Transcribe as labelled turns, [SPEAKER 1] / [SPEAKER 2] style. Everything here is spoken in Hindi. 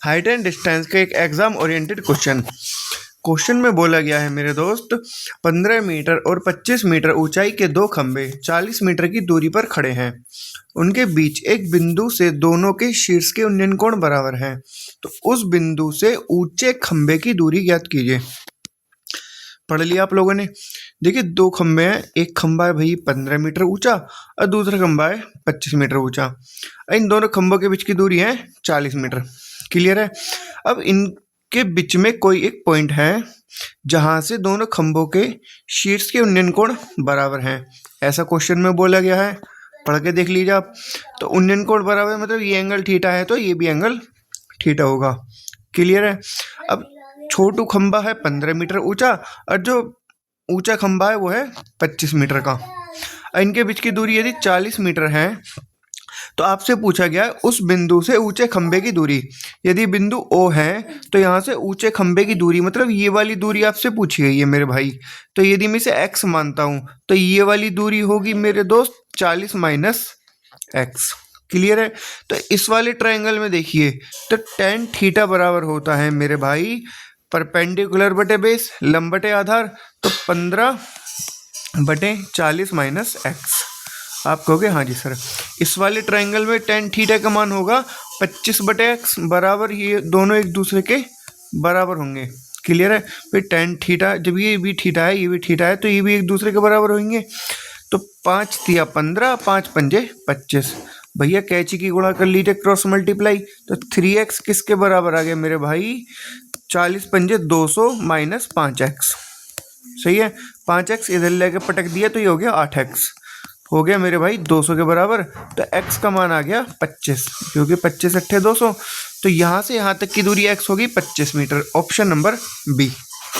[SPEAKER 1] हाइट एंड डिस्टेंस का एक एग्जाम ओरिएंटेड क्वेश्चन में बोला गया है मेरे दोस्त, 15 मीटर और 25 मीटर ऊंचाई के दो खंभे 40 मीटर की दूरी पर खड़े हैं। उनके बीच एक बिंदु से दोनों के शीर्ष के उन्नयन कोण बराबर हैं। तो उस बिंदु से ऊंचे खंभे की दूरी ज्ञात कीजिए। पढ़ लिया आप लोगों ने। देखिए, दो खंभे हैं, एक खंभा है भाई 15 मीटर ऊंचा और दूसरा खंभा है 25 मीटर ऊंचा। इन दोनों खंभों के बीच की दूरी है 40 मीटर। क्लियर है। अब इनके बीच में कोई एक पॉइंट है जहां से दोनों खंभों के शीर्ष के उन्नयन कोण बराबर हैं, ऐसा क्वेश्चन में बोला गया है। पढ़ के देख लीजिए आप। तो उन्नयन कोण बराबर मतलब ये एंगल थीटा है तो ये भी एंगल थीटा होगा। क्लियर है। अब छोटू खंभा है 15 मीटर ऊंचा और जो ऊंचा खंभा है वो है 25 मीटर का। इनके बीच की दूरी यदि 40 मीटर है तो आपसे पूछा गया उस बिंदु से ऊंचे खंभे की दूरी। यदि बिंदु O है तो यहाँ से ऊंचे खंभे की दूरी मतलब ये वाली दूरी आपसे पूछी गई है मेरे भाई। तो यदि मैं इसे x मानता हूँ तो ये वाली दूरी होगी मेरे दोस्त 40 माइनस x। क्लियर है। तो इस वाले ट्रायंगल में देखिए तो tan थीटा बराबर होता है मेरे भाई परपेंडिकुलर बटे बेस लंब बटे आधार, तो 15 बटे 40 माइनस x। आप कहोगे हाँ जी सर। इस वाले ट्रायंगल में tan थीटा का मान होगा 25 बटे x बराबर, ये दोनों एक दूसरे के बराबर होंगे। क्लियर है। फिर tan थीटा जब ये भी थीटा है ये भी थीटा है तो ये भी एक दूसरे के बराबर होंगे। तो 5 तिया 15, 5 पंजे 25। भैया कैंची की गुणा कर लीजिए क्रॉस मल्टीप्लाई, तो 3x किसके बराबर आ गया मेरे भाई 40 पंजे 200 माइनस 5x। सही है। 5x इधर लेके पटक दिया तो ये हो गया 8x, हो गया मेरे भाई 200 के बराबर। तो x का मान आ गया 25, क्योंकि 25 अट्ठे 200। तो यहाँ से यहाँ तक की दूरी x होगी 25 मीटर। Option number B.